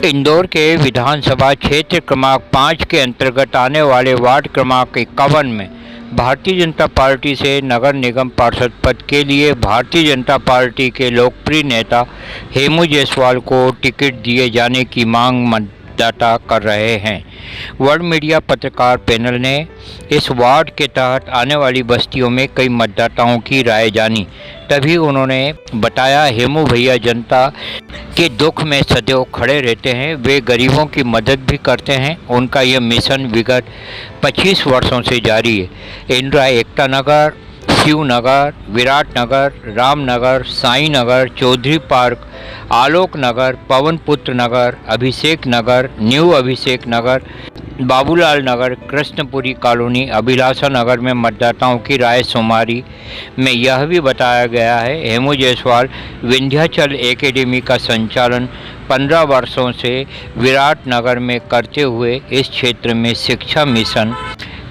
इंदौर के विधानसभा क्षेत्र क्रमांक 5 के अंतर्गत आने वाले वार्ड क्रमांक 51 में भारतीय जनता पार्टी से नगर निगम पार्षद पद के लिए भारतीय जनता पार्टी के लोकप्रिय नेता हेमू जायसवाल को टिकट दिए जाने की मांग मतदाता कर रहे हैं। वर्ल्ड मीडिया पत्रकार पैनल ने इस वार्ड के तहत आने वाली बस्तियों में कई मतदाताओं की राय जानी, तभी उन्होंने बताया हेमू भैया जनता के दुख में सदैव खड़े रहते हैं, वे गरीबों की मदद भी करते हैं। उनका यह मिशन विगत 25 वर्षों से जारी है। इंदिरा एकता नगर, शिव नगर, विराट नगर, रामनगर, साई नगर, चौधरी पार्क, आलोक नगर, पवन पुत्र नगर, अभिषेक नगर, न्यू अभिषेक नगर, बाबूलाल नगर, कृष्णपुरी कॉलोनी, अभिलाषा नगर में मतदाताओं की राय शुमारी में यह भी बताया गया है। हेमू जायसवाल विंध्याचल एकेडमी का संचालन 15 वर्षों से विराट नगर में करते हुए इस क्षेत्र में शिक्षा मिशन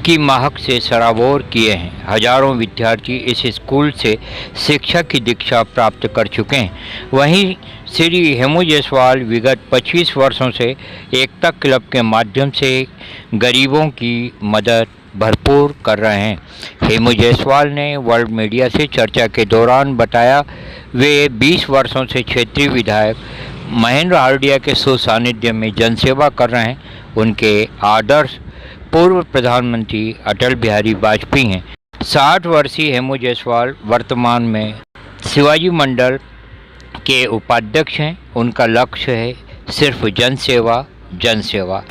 की महक से सराबोर किए हैं। हजारों विद्यार्थी इस स्कूल से शिक्षा की दीक्षा प्राप्त कर चुके हैं। वहीं श्री हेमू जायसवाल विगत 25 वर्षों से एकता क्लब के माध्यम से गरीबों की मदद भरपूर कर रहे हैं। हेमू जायसवाल ने वर्ल्ड मीडिया से चर्चा के दौरान बताया वे 20 वर्षों से क्षेत्रीय विधायक महेंद्र हार्डिया के सुसानिध्य में जनसेवा कर रहे हैं। उनके आदर्श पूर्व प्रधानमंत्री अटल बिहारी वाजपेयी हैं। 60 वर्षीय हेमू जायसवाल वर्तमान में शिवाजी मंडल के उपाध्यक्ष हैं। उनका लक्ष्य है सिर्फ जनसेवा, जनसेवा।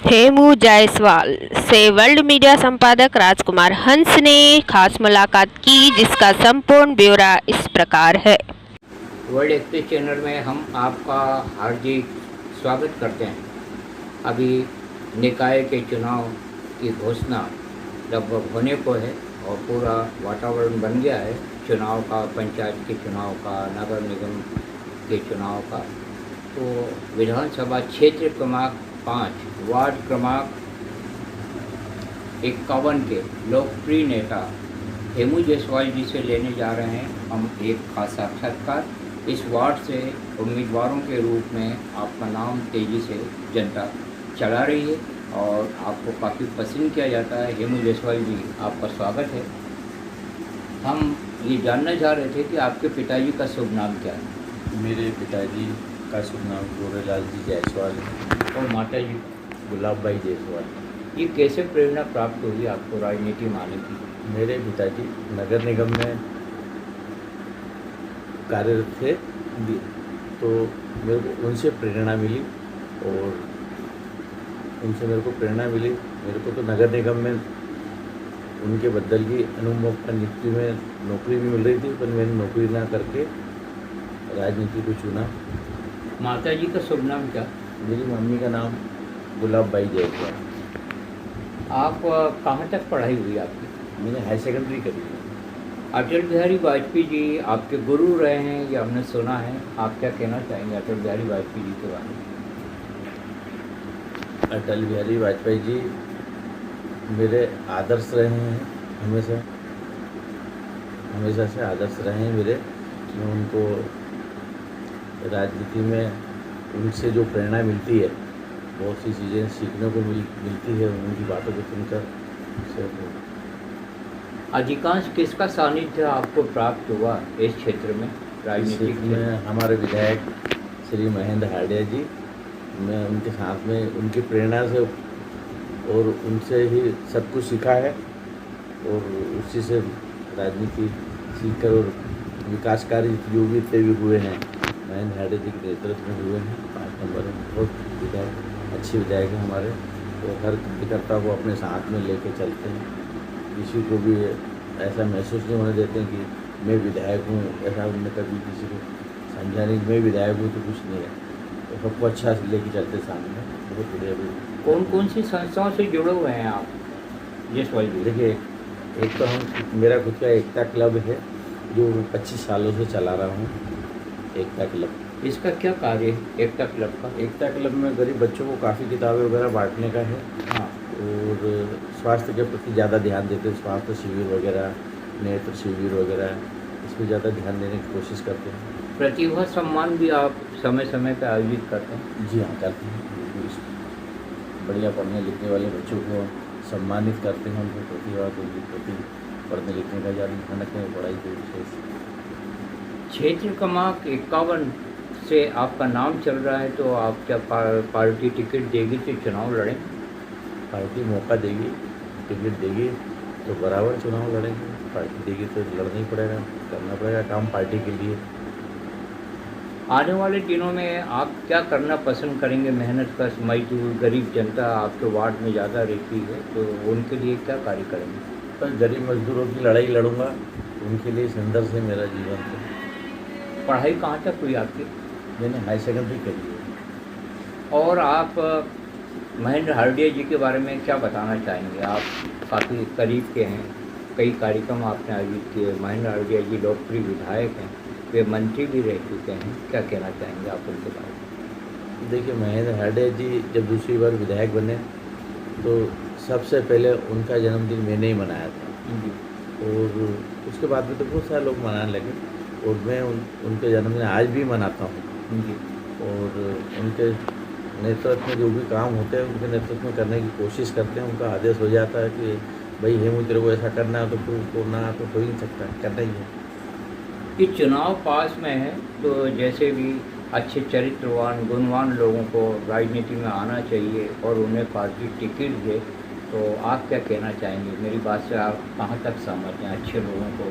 हेमू जायसवाल से वर्ल्ड मीडिया संपादक राजकुमार हंस ने खास मुलाकात की, जिसका संपूर्ण ब्यौरा इस प्रकार है। वर्ल्ड एक्सप्रेस चैनल में हम आपका हार्दिक स्वागत करते हैं। अभी निकाय के चुनाव की घोषणा लगभग होने को है और पूरा वातावरण बन गया है चुनाव का, पंचायत के चुनाव का, नगर निगम के चुनाव का। तो विधानसभा क्षेत्र क्रमांक 5 वार्ड क्रमांक 51 के लोकप्रिय नेता हेमू जायसवाल जी से लेने जा रहे हैं हम एक खास साक्षात्कार। इस वार्ड से उम्मीदवारों के रूप में आपका नाम तेज़ी से जनता चला रही है और आपको काफ़ी पसंद किया जाता है। हेमू जायसवाल जी, आपका स्वागत है। हम ये जानना चाह रहे थे कि आपके पिताजी का शुभ नाम क्या है? मेरे पिताजी का शुभ नाम गोरेलाल जी जायसवाल है और माता जी? गुलाबबाई जायसवाल। ये कैसे प्रेरणा प्राप्त हुई आपको राजनीति में आने की? मेरे पिताजी नगर निगम में कार्यरत थे, तो मेरे को उनसे प्रेरणा मिली और उनसे मेरे को प्रेरणा मिली। मेरे को तो नगर निगम में उनके बदल की अनुमोक्ता नियुक्ति में नौकरी भी मिल रही थी, पर मैंने नौकरी ना करके राजनीति को चुना। माता जी का शुभ नाम क्या? मेरी मम्मी का नाम गुलाबबाई जायसवाल। आप कहाँ तक पढ़ाई हुई आपकी? मैंने हाई सेकेंडरी करी है। अटल बिहारी वाजपेयी जी आपके गुरु रहे हैं, ये हमने सुना है। आप क्या कहना चाहेंगे अटल बिहारी वाजपेयी जी के बारे में? अटल बिहारी वाजपेयी जी मेरे आदर्श रहे हैं, हमेशा से आदर्श रहे हैं मेरे। मैं उनको राजनीति में उनसे जो प्रेरणा मिलती है, बहुत सी चीज़ें सीखने को मिलती है उनकी बातों को सुनकर। अधिकांश किसका सानिध्य आपको प्राप्त हुआ इस क्षेत्र में राजनीतिक में? हमारे विधायक श्री महेंद्र हार्डिया जी, मैं उनके साथ में उनकी प्रेरणा से और उनसे ही सब कुछ सीखा है और उसी से राजनीति सीखकर और विकास कार्य जो भी इतने भी हुए हैं महेंद्र हार्डिया जी के नेतृत्व में हुए हैं। 5 नंबर में बहुत विधायक अच्छे विधायक हैं हमारे, तो हर कार्यकर्ता को अपने साथ में लेके चलते हैं। किसी को भी ऐसा महसूस नहीं होने देते हैं कि मैं विधायक हूँ, ऐसा उन्होंने कभी किसी को समझा नहीं। मैं विधायक हूँ तो कुछ नहीं है, तो सबको अच्छा लेके चलते सामने। बहुत बढ़िया भी। कौन कौन सी संस्थाओं से जुड़े हुए हैं आप जायसवाल जी? देखिए, एक तो मेरा खुद का एकता क्लब है जो 25 सालों से चला रहा हूँ। एकता क्लब, इसका क्या कार्य है एकता क्लब का? एकता क्लब में गरीब बच्चों को काफ़ी किताबें वगैरह बांटने का है। हाँ। और स्वास्थ्य के प्रति ज़्यादा ध्यान देते हैं। स्वास्थ्य शिविर वगैरह, नेत्र शिविर वगैरह, इस पर ज़्यादा ध्यान देने की कोशिश करते हैं। प्रतिभा सम्मान भी आप समय समय पर आयोजित करते हैं? जी हाँ, करते हैं। बिल्कुल बढ़िया पढ़ने लिखने वाले बच्चों को सम्मानित करते हैं, उनको प्रतिभा को उनके प्रति पढ़ने लिखने का जान रखने पढ़ाई के विषय से। क्षेत्र क्रमांक 51 से आपका नाम चल रहा है, तो आप क्या पार्टी टिकट देगी तो चुनाव लड़ें? पार्टी मौका देगी, टिकट देगी तो बराबर चुनाव लड़ेंगे। पार्टी देगी तो लड़ना ही पड़ेगा, करना पड़ेगा काम पार्टी के लिए। आने वाले दिनों में आप क्या करना पसंद करेंगे? मेहनत कश मजदूर गरीब जनता आपके वार्ड में ज़्यादा रहती है, तो उनके लिए क्या कार्य करेंगे? पर गरीब मजदूरों की लड़ाई लड़ूंगा, उनके लिए संघर्ष है मेरा जीवन का। पढ़ाई कहाँ तक हुई आपकी? मैंने हाई सेकेंडरी करी है। और आप महेंद्र हार्डिया जी के बारे में क्या बताना चाहेंगे? आप काफ़ी करीब के हैं, कई कार्यक्रम आपने आयोजित किए। महेंद्र हार्डिया जी लोकप्रिय विधायक हैं, वे मंत्री भी रह चुके हैं, क्या कहना चाहेंगे आप उनके बारे में? देखिए, महेंद्र हार्डिया जी जब दूसरी बार विधायक बने तो सबसे पहले उनका जन्मदिन मैंने ही मनाया था। जी। और उसके बाद में तो बहुत सारे लोग मनाने लगे, और मैं उनके जन्मदिन आज भी मनाता हूँ। जी। और उनके नेतृत्व में जो भी काम होते हैं उनके नेतृत्व में करने की कोशिश करते हैं। उनका आदेश हो जाता है कि भाई हेमू तेरे को ऐसा करना है, तो फिर उसको ना तो हो ही नहीं सकता, करना ही है। कि चुनाव पास में है, तो जैसे भी अच्छे चरित्रवान गुणवान लोगों को राजनीति में आना चाहिए और उन्हें पार्टी टिकट दे, तो आप क्या कहना चाहेंगे? मेरी बात से आप कहाँ तक सहमत हैं? अच्छे लोगों को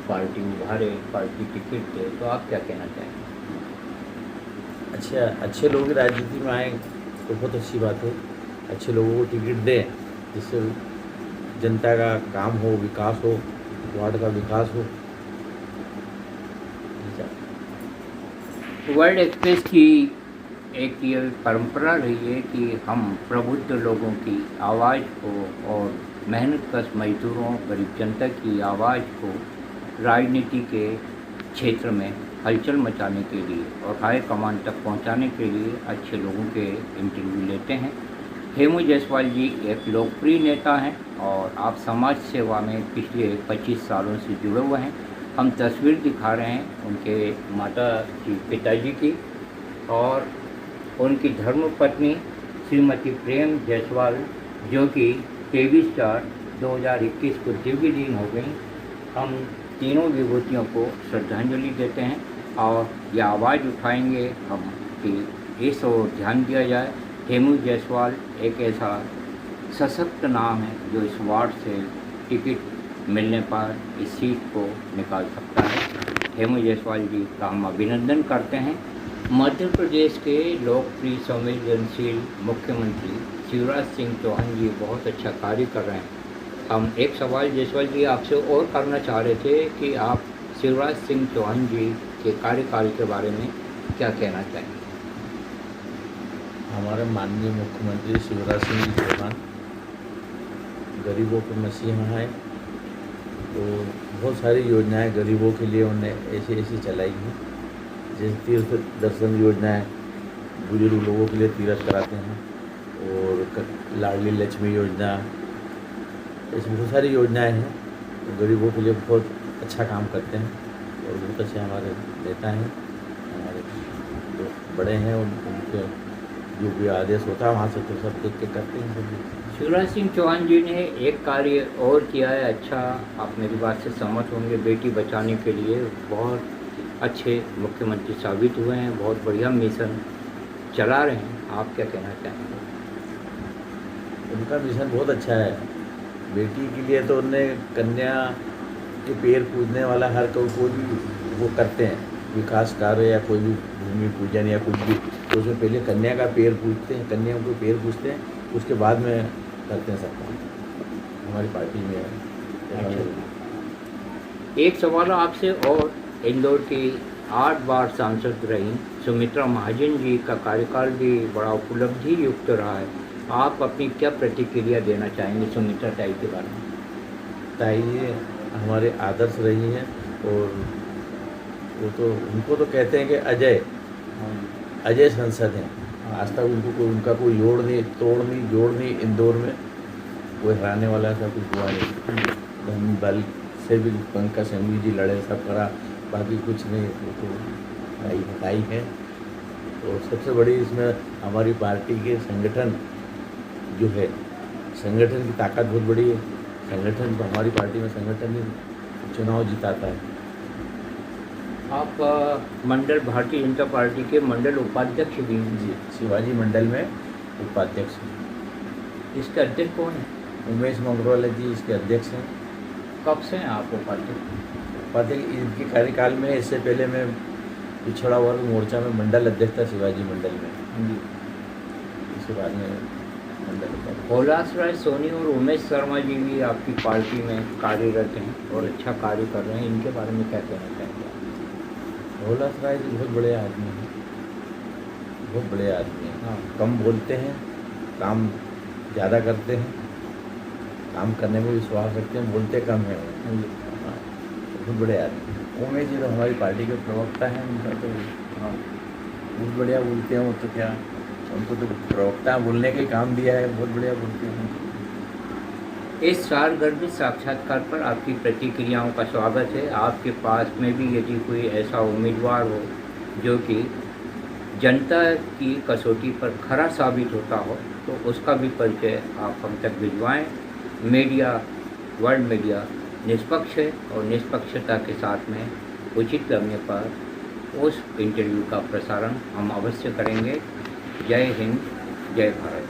पार्टी उभारे, पार्टी टिकट दे, तो आप क्या कहना चाहेंगे? अच्छा, अच्छे लोग राजनीति में आए तो बहुत अच्छी बात है। अच्छे लोगों को टिकट दें जिससे जनता का काम हो, विकास हो, वार्ड का विकास हो। वर्ल्ड एक्सप्रेस की एक ये परंपरा रही है कि हम प्रबुद्ध लोगों की आवाज़ को और मेहनतकश मजदूरों गरीब जनता की आवाज़ को राजनीति के क्षेत्र में हलचल मचाने के लिए और हाई कमान तक पहुंचाने के लिए अच्छे लोगों के इंटरव्यू लेते हैं। हेमू जायसवाल जी एक लोकप्रिय नेता हैं और आप समाज सेवा में पिछले 25 सालों से जुड़े हुए हैं। हम तस्वीर दिखा रहे हैं उनके माता जी पिताजी की और उनकी धर्मपत्नी श्रीमती प्रेम जायसवाल, जो कि 23/4/2021 को दिव्य दिन हो गई। हम तीनों विभूतियों को श्रद्धांजलि देते हैं और ये आवाज़ उठाएंगे हम कि इस ओर ध्यान दिया जाए। हेमू जायसवाल एक ऐसा सशक्त नाम है जो इस वार्ड से टिकट मिलने पर इस सीट को निकाल सकता है। हेमू जायसवाल जी का हम अभिनंदन करते हैं। मध्य प्रदेश के लोकप्रिय संवेदनशील मुख्यमंत्री शिवराज सिंह चौहान जी बहुत अच्छा कार्य कर रहे हैं। हम एक सवाल जायसवाल जी आपसे और करना चाह रहे थे कि आप शिवराज सिंह चौहान जी के कार्यकाल के बारे में क्या कहना चाहेंगे? हमारे माननीय मुख्यमंत्री शिवराज सिंह चौहान गरीबों के मसीहा हैं। तो बहुत सारी योजनाएं गरीबों के लिए उन्हें ऐसी चलाई हैं, जैसे तीर्थ दर्शन योजनाएं बुजुर्ग लोगों के लिए तीर्थ कराते हैं, और लाडली लक्ष्मी योजना, ऐसी बहुत सारी योजनाएं हैं। तो गरीबों के लिए बहुत अच्छा काम करते हैं और बहुत अच्छे हमारे नेता हैं। हमारे जो बड़े हैं उनके जो भी आदेश होता है वहाँ से तो सब देख के करते हैं सब। शिवराज सिंह चौहान जी ने एक कार्य और किया है अच्छा, आप मेरी बात से सहमत होंगे। बेटी बचाने के लिए बहुत अच्छे मुख्यमंत्री साबित हुए हैं, बहुत बढ़िया मिशन चला रहे हैं। आप क्या कहना चाहेंगे? उनका मिशन बहुत अच्छा है। बेटी के लिए तो उन्होंने कन्या के पैर पूजने वाला हर कोई भी वो करते हैं, विकास कार्य या कोई भी भूमि पूजन या कुछ भी, तो उसमें पहले कन्या का पैर पूजते हैं, कन्याओं के पैर पूजते हैं, उसके बाद में करते हैं सब काम। हमारी पार्टी में है। एक सवाल आपसे और, इंदौर की 8 बार सांसद रही सुमित्रा महाजन जी का कार्यकाल भी बड़ा उपलब्धि युक्त रहा है। आप अपनी क्या प्रतिक्रिया देना चाहेंगे सुमित्रा ताई के बारे में? ताई जी हमारे आदर्श रही हैं, और वो तो उनको तो कहते हैं कि अजय संसद हैं। आज तक उनका कोई जोड़ नहीं, तोड़ नहीं, जोड़ नहीं, इंदौर में कोई हराने वाला ऐसा कुछ हुआ नहीं। हम बल से भी पंकज संघवी जी लड़े, सब करा, बाकी कुछ नहीं। वो तो ताई है। और सबसे बड़ी इसमें हमारी पार्टी के संगठन जो है, संगठन की ताकत बहुत बड़ी है। संगठन, हमारी पार्टी में संगठन ही चुनाव जिताता है। आप मंडल भारतीय जनता पार्टी के मंडल उपाध्यक्ष भी हैं। जी, शिवाजी मंडल में उपाध्यक्ष हैं। इसके अध्यक्ष कौन है? उमेश मंगरोल जी इसके अध्यक्ष हैं। कब से हैं आप उपाध्यक्ष? उपाध्यक्ष इनके कार्यकाल में, इससे पहले मैं पिछड़ा वर्ग मोर्चा में मंडल अध्यक्ष था शिवाजी मंडल में। जी। इसके बाद में मंडल उपाध्यक्ष। कैलाश राय सोनी और उमेश शर्मा जी भी आपकी पार्टी में कार्यरत हैं और अच्छा कार्य कर रहे हैं, इनके बारे में क्या कहना चाहेंगे? कैलाश राय जी बहुत बड़े आदमी हैं, बहुत बड़े आदमी हैं। हाँ। कम बोलते हैं, काम ज़्यादा करते हैं, काम करने में विश्वास रखते हैं, बोलते कम हैं वो। जी। हाँ, बहुत बड़े आदमी हैं। उमेश जी तो हमारी पार्टी के प्रवक्ता हैं, उनका तो हाँ बहुत बढ़िया बोलते हैं वो। तो क्या, उनको तो प्रवक्ता बोलने का ही काम दिया है, बहुत बढ़िया बोलते हैं। इस सारगर्भित साक्षात्कार पर आपकी प्रतिक्रियाओं का स्वागत है। आपके पास में भी यदि कोई ऐसा उम्मीदवार हो जो कि जनता की कसौटी पर खरा साबित होता हो, तो उसका भी परिचय आप हम तक भिजवाएं। मीडिया, वर्ल्ड मीडिया निष्पक्ष है और निष्पक्षता के साथ में उचित लगने पर उस इंटरव्यू का प्रसारण हम अवश्य करेंगे। जय हिंद, जय भारत।